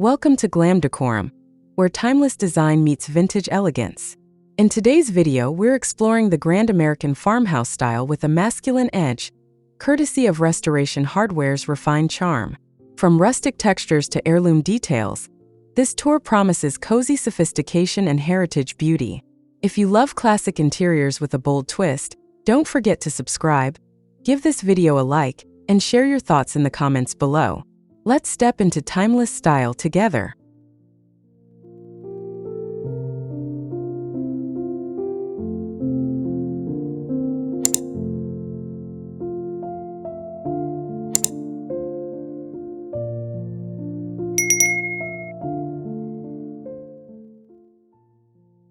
Welcome to Glam Decorum, where timeless design meets vintage elegance. In today's video, we're exploring the grand American farmhouse style with a masculine edge, courtesy of Restoration Hardware's refined charm. From rustic textures to heirloom details, this tour promises cozy sophistication and heritage beauty. If you love classic interiors with a bold twist, don't forget to subscribe, give this video a like, and share your thoughts in the comments below. Let's step into timeless style together.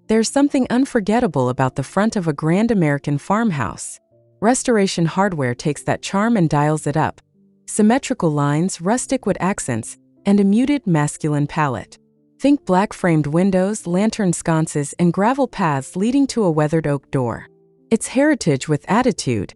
There's something unforgettable about the front of a grand American farmhouse. Restoration Hardware takes that charm and dials it up. Symmetrical lines, rustic wood accents, and a muted masculine palette. Think black-framed windows, lantern sconces, and gravel paths leading to a weathered oak door. It's heritage with attitude.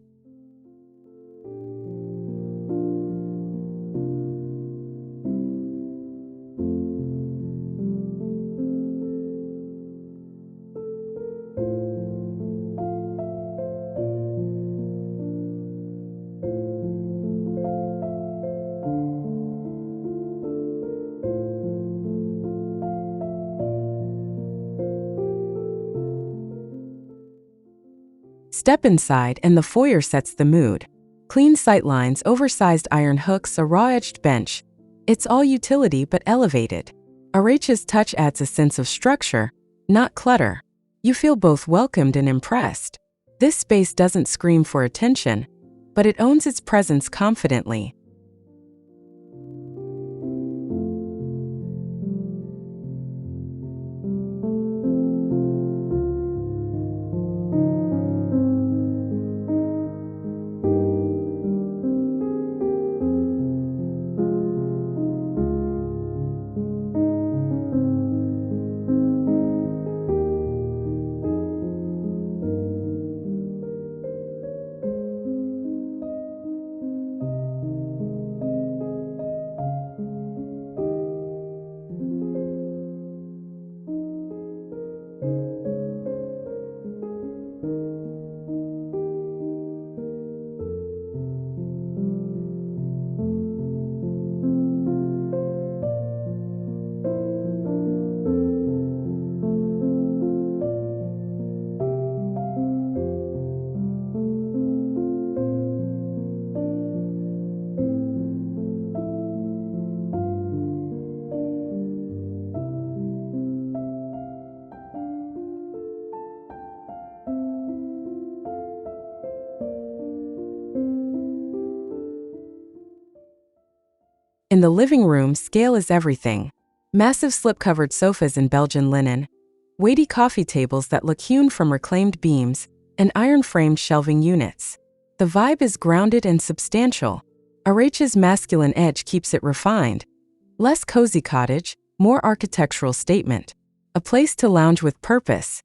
Step inside and the foyer sets the mood. Clean sightlines, oversized iron hooks, a raw-edged bench. It's all utility but elevated. Rh's touch adds a sense of structure, not clutter. You feel both welcomed and impressed. This space doesn't scream for attention, but it owns its presence confidently. In the living room, scale is everything. Massive slip-covered sofas in Belgian linen, weighty coffee tables that look hewn from reclaimed beams, and iron-framed shelving units. The vibe is grounded and substantial. Rh's masculine edge keeps it refined. Less cozy cottage, more architectural statement. A place to lounge with purpose.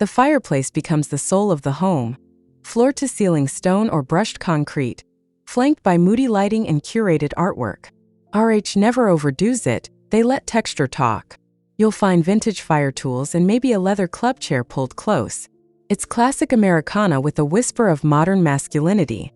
The fireplace becomes the soul of the home, floor-to-ceiling stone or brushed concrete, flanked by moody lighting and curated artwork. RH never overdoes it, They let texture talk. You'll find vintage fire tools and maybe a leather club chair pulled close. It's classic Americana with a whisper of modern masculinity.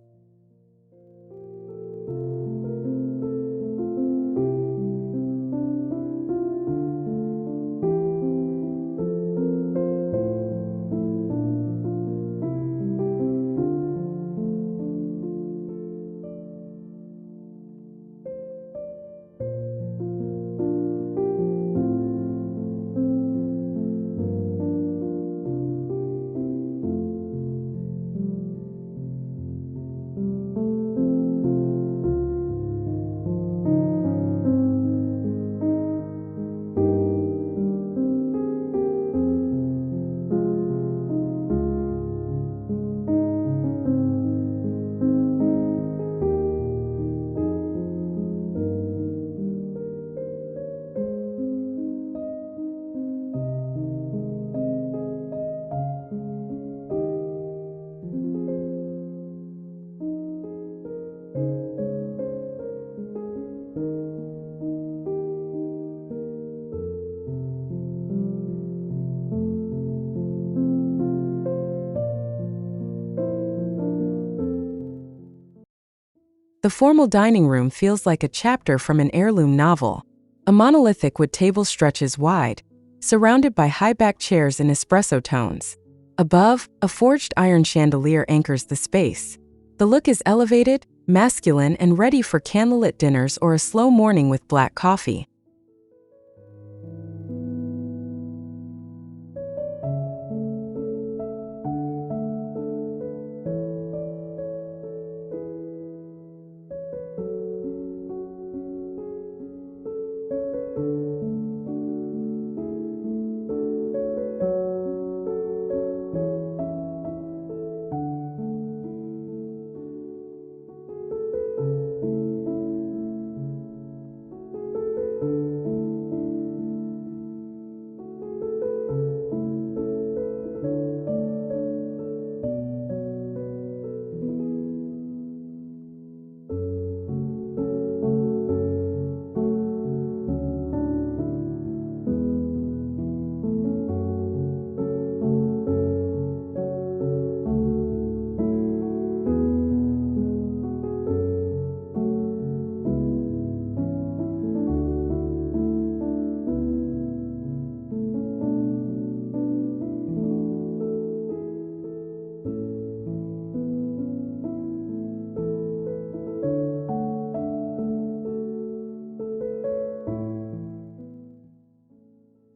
The formal dining room feels like a chapter from an heirloom novel. A monolithic wood table stretches wide, surrounded by high-backed chairs in espresso tones. Above, a forged iron chandelier anchors the space. The look is elevated, masculine, and ready for candlelit dinners or a slow morning with black coffee.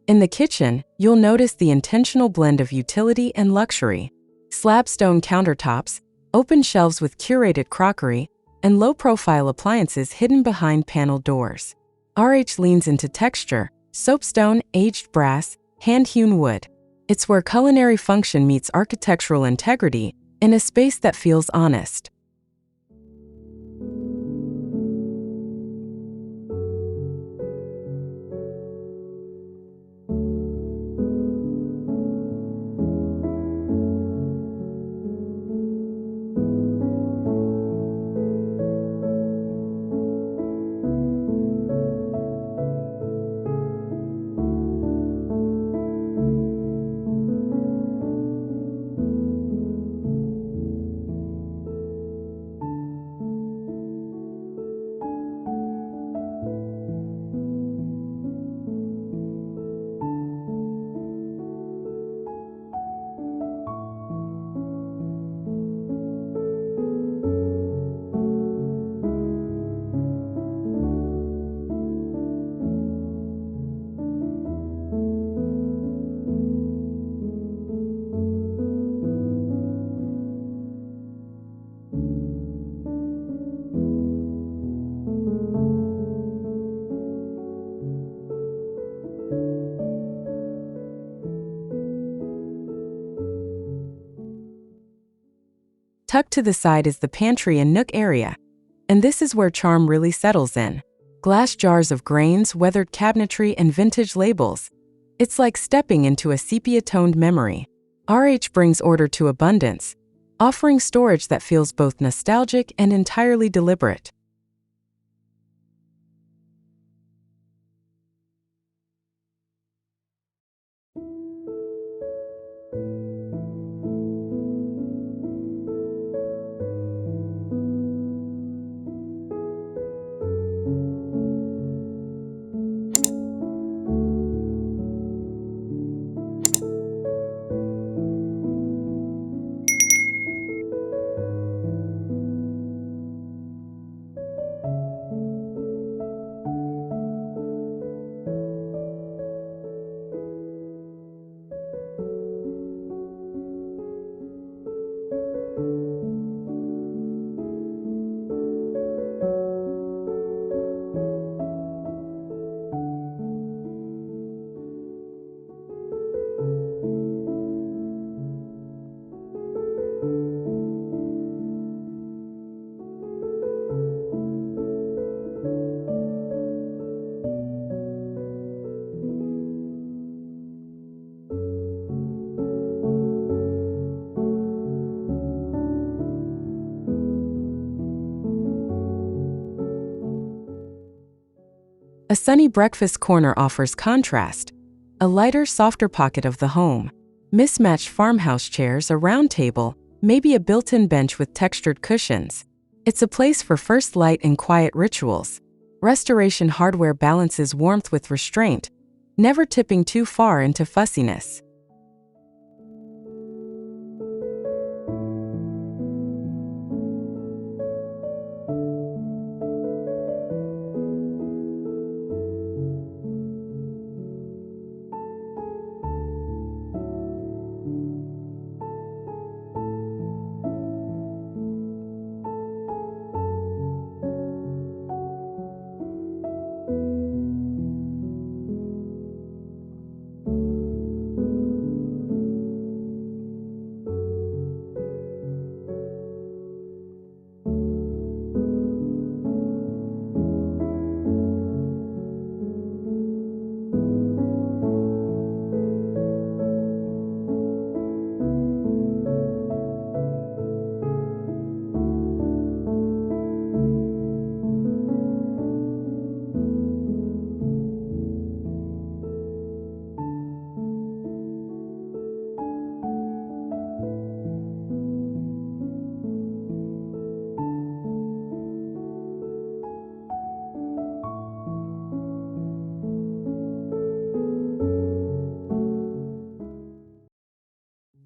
In the kitchen, you'll notice the intentional blend of utility and luxury. Slab stone countertops, open shelves with curated crockery, and low-profile appliances hidden behind paneled doors. RH leans into texture, soapstone, aged brass, hand-hewn wood. It's where culinary function meets architectural integrity in a space that feels honest. Tucked to the side is the pantry and nook area, and this is where charm really settles in. Glass jars of grains, weathered cabinetry, and vintage labels. It's like stepping into a sepia-toned memory. RH brings order to abundance, offering storage that feels both nostalgic and entirely deliberate. A sunny breakfast corner offers contrast, a lighter, softer pocket of the home. Mismatched farmhouse chairs, a round table, maybe a built-in bench with textured cushions. It's a place for first light and quiet rituals. Restoration hardware balances warmth with restraint, never tipping too far into fussiness.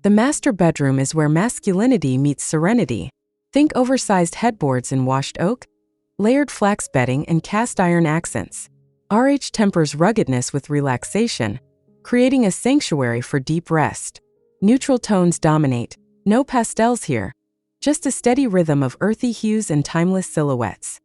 The master bedroom is where masculinity meets serenity. Think oversized headboards in washed oak, layered flax bedding, and cast iron accents. RH tempers ruggedness with relaxation, creating a sanctuary for deep rest. Neutral tones dominate, no pastels here, just a steady rhythm of earthy hues and timeless silhouettes.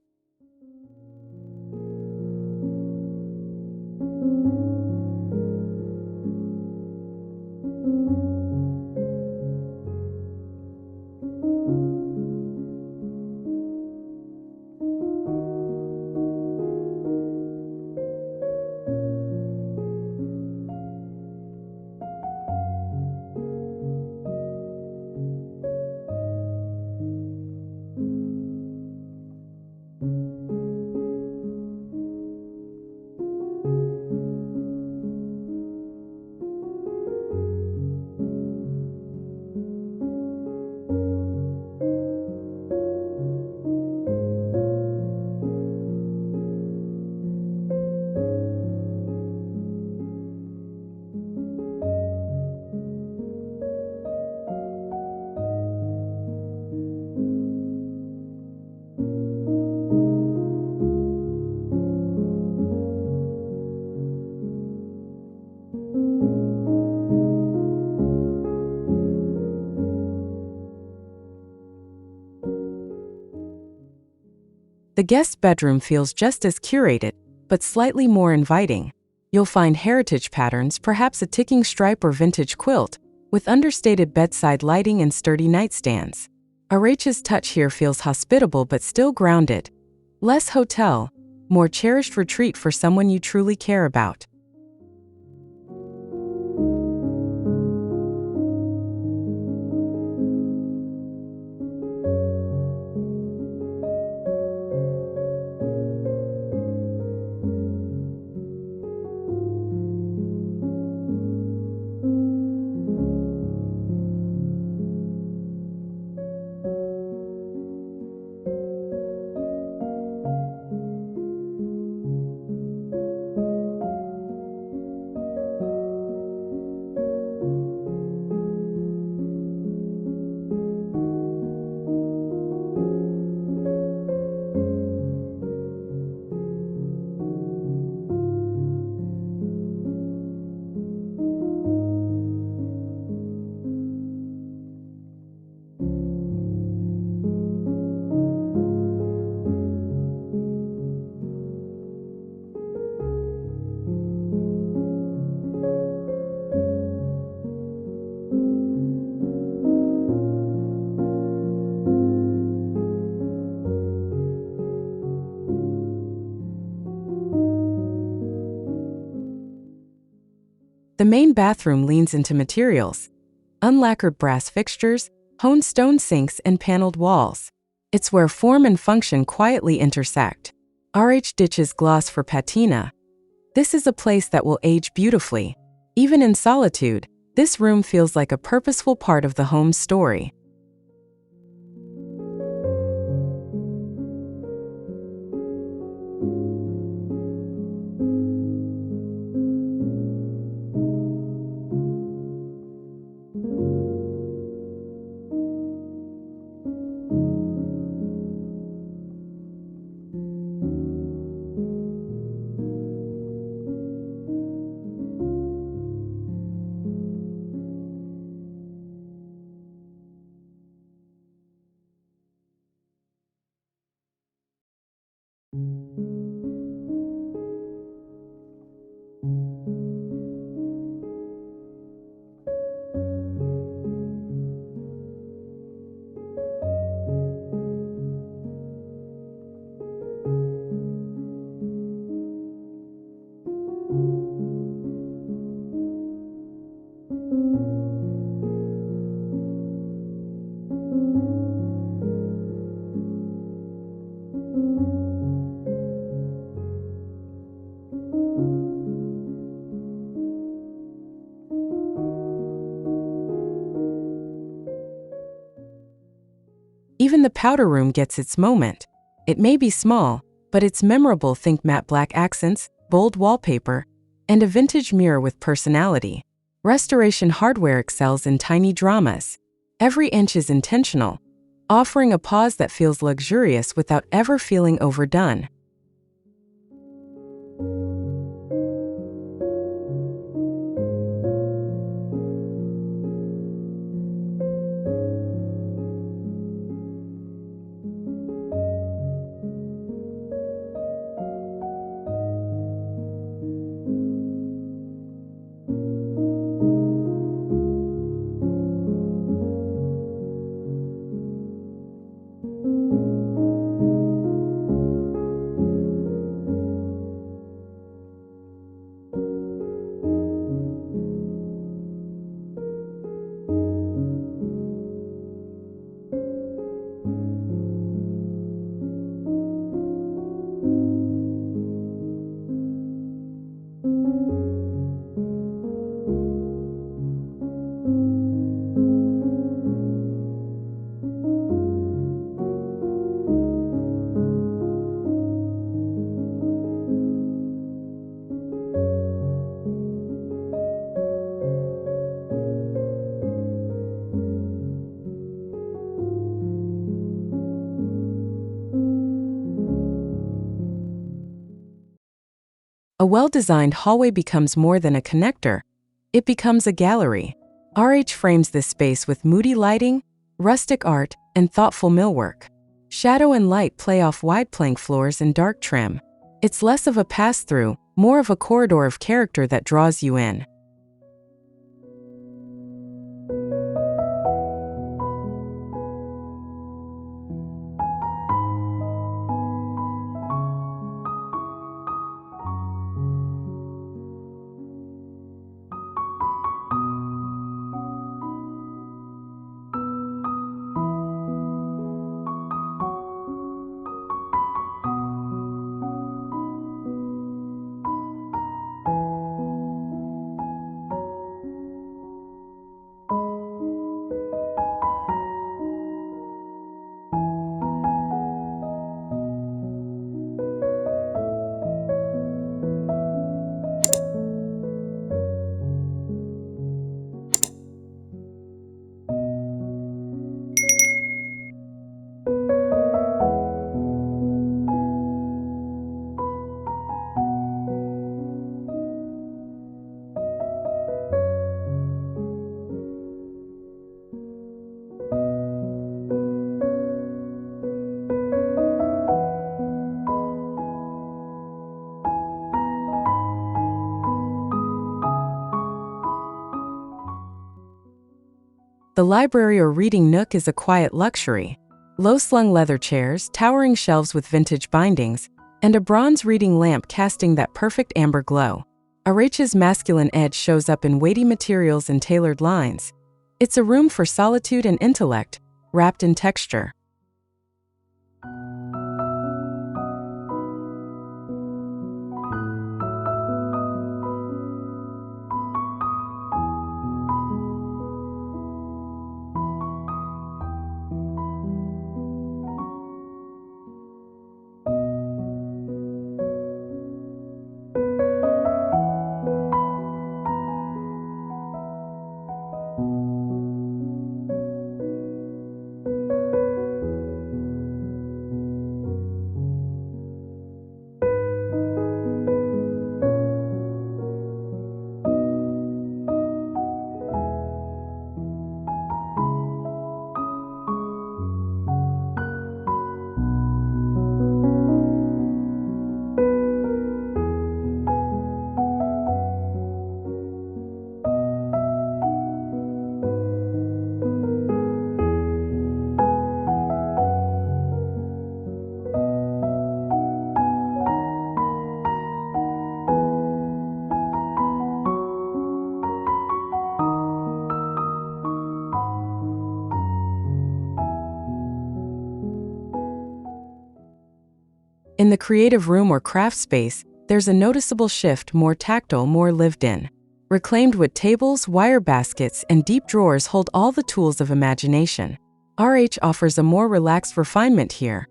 The guest bedroom feels just as curated, but slightly more inviting. You'll find heritage patterns, perhaps a ticking stripe or vintage quilt, with understated bedside lighting and sturdy nightstands. RH's touch here feels hospitable but still grounded. Less hotel, more cherished retreat for someone you truly care about. The main bathroom leans into materials, unlacquered brass fixtures, honed stone sinks, and paneled walls. It's where form and function quietly intersect. RH ditches gloss for patina. This is a place that will age beautifully. Even in solitude, this room feels like a purposeful part of the home's story. Even the powder room gets its moment. It may be small, but it's memorable. Think matte black accents, bold wallpaper, and a vintage mirror with personality. Restoration hardware excels in tiny dramas. Every inch is intentional, offering a pause that feels luxurious without ever feeling overdone. A well-designed hallway becomes more than a connector. It becomes a gallery. RH frames this space with moody lighting, rustic art, and thoughtful millwork. Shadow and light play off wide plank floors and dark trim. It's less of a pass-through, more of a corridor of character that draws you in. The library or reading nook is a quiet luxury. Low-slung leather chairs, towering shelves with vintage bindings, and a bronze reading lamp casting that perfect amber glow. RH's masculine edge shows up in weighty materials and tailored lines. It's a room for solitude and intellect, wrapped in texture. In the creative room or craft space, there's a noticeable shift, more tactile, more lived in. Reclaimed wood tables, wire baskets, and deep drawers hold all the tools of imagination. RH offers a more relaxed refinement here,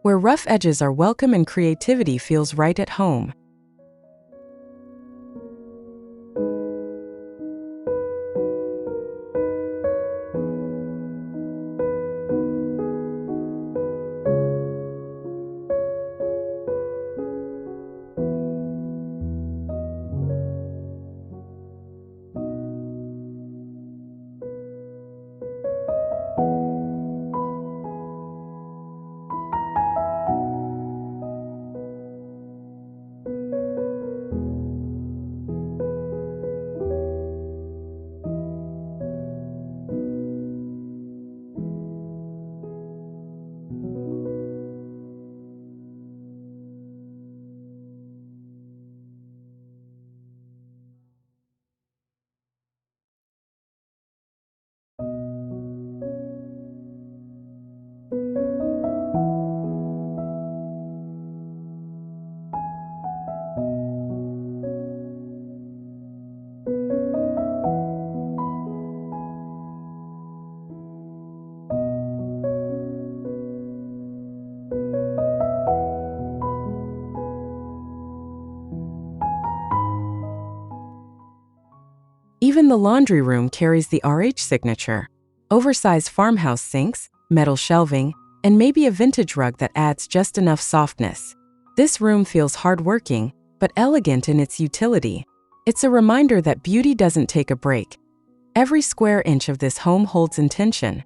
where rough edges are welcome and creativity feels right at home. Even the laundry room carries the RH signature. Oversized farmhouse sinks, metal shelving, and maybe a vintage rug that adds just enough softness. This room feels hardworking, but elegant in its utility. It's a reminder that beauty doesn't take a break. Every square inch of this home holds intention.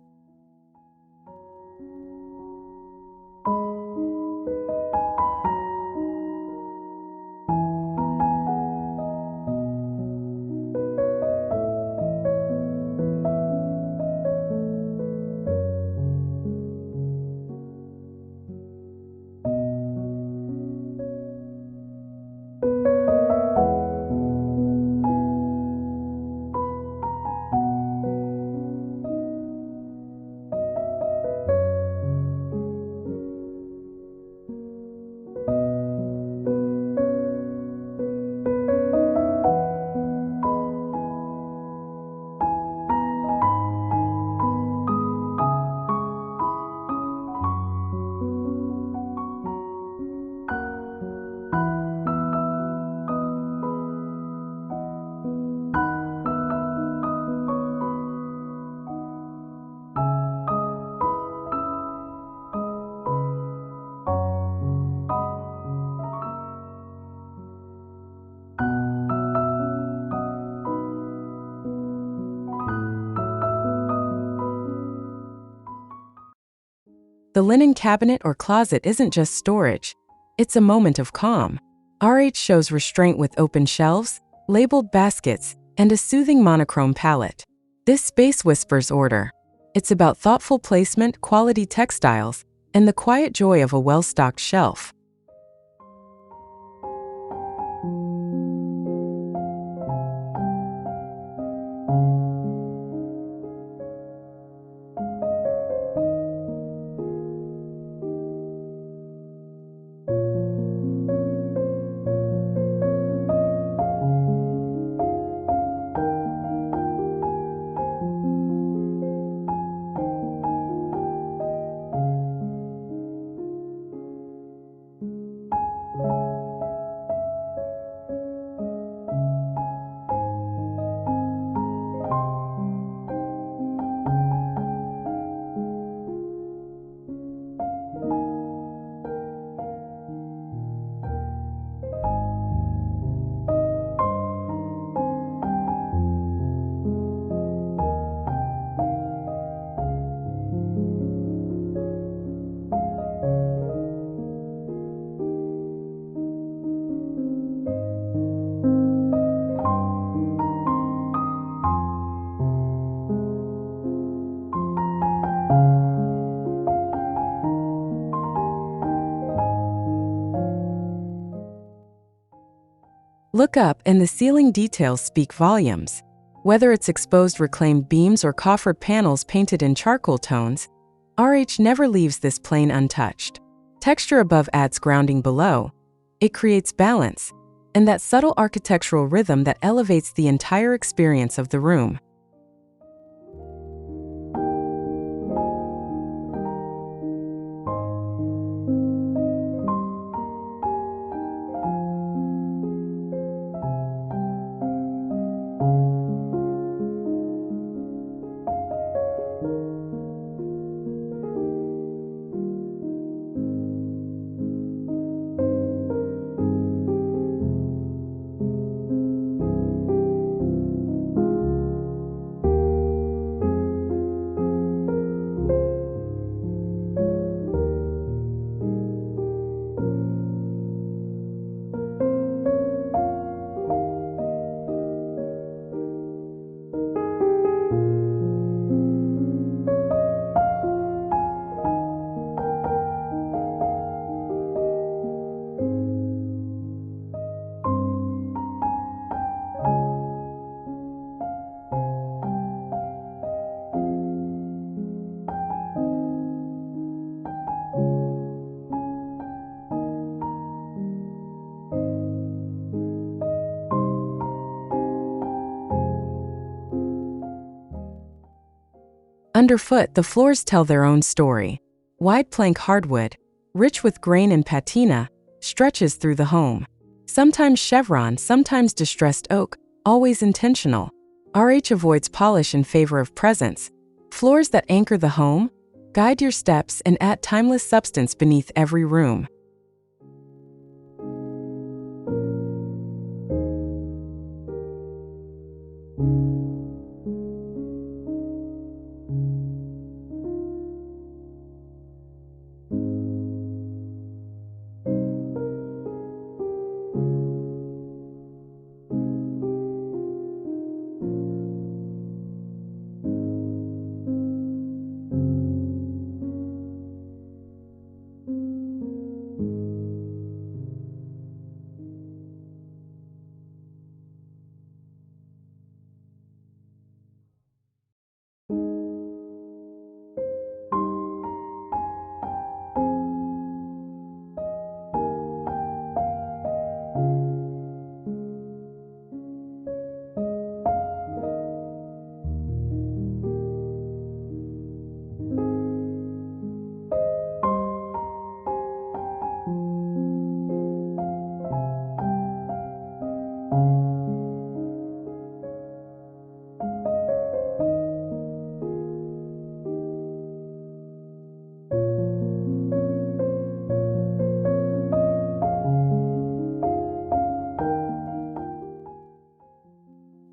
The linen cabinet or closet isn't just storage, it's a moment of calm. RH shows restraint with open shelves, labeled baskets, and a soothing monochrome palette. This space whispers order. It's about thoughtful placement, quality textiles, and the quiet joy of a well-stocked shelf. Look up and the ceiling details speak volumes. Whether it's exposed reclaimed beams or coffered panels painted in charcoal tones, RH never leaves this plane untouched. Texture above adds grounding below. It creates balance, and that subtle architectural rhythm that elevates the entire experience of the room. Underfoot, the floors tell their own story. Wide plank hardwood, rich with grain and patina, stretches through the home. Sometimes chevron, sometimes distressed oak, always intentional. RH avoids polish in favor of presence. Floors that anchor the home, guide your steps, and add timeless substance beneath every room.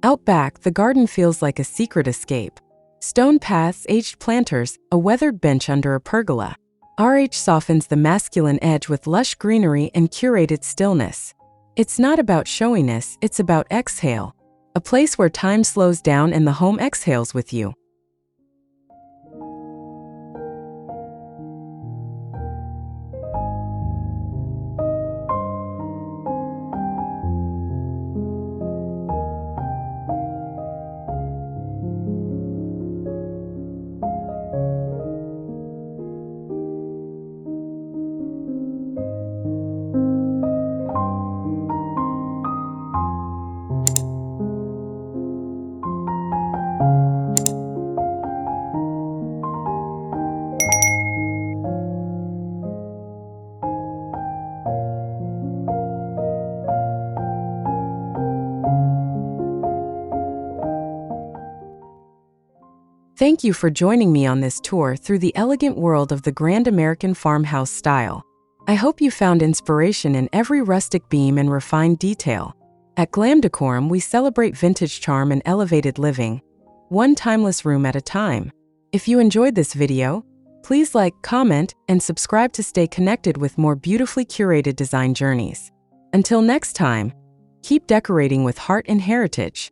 Out back, the garden feels like a secret escape. Stone paths, aged planters, a weathered bench under a pergola. RH softens the masculine edge with lush greenery and curated stillness. It's not about showiness, it's about exhale. A place where time slows down and the home exhales with you. Thank you for joining me on this tour through the elegant world of the grand American farmhouse style. I hope you found inspiration in every rustic beam and refined detail. At Glam Decorum, we celebrate vintage charm and elevated living, one timeless room at a time. If you enjoyed this video, please like, comment, and subscribe to stay connected with more beautifully curated design journeys. Until next time, keep decorating with heart and heritage.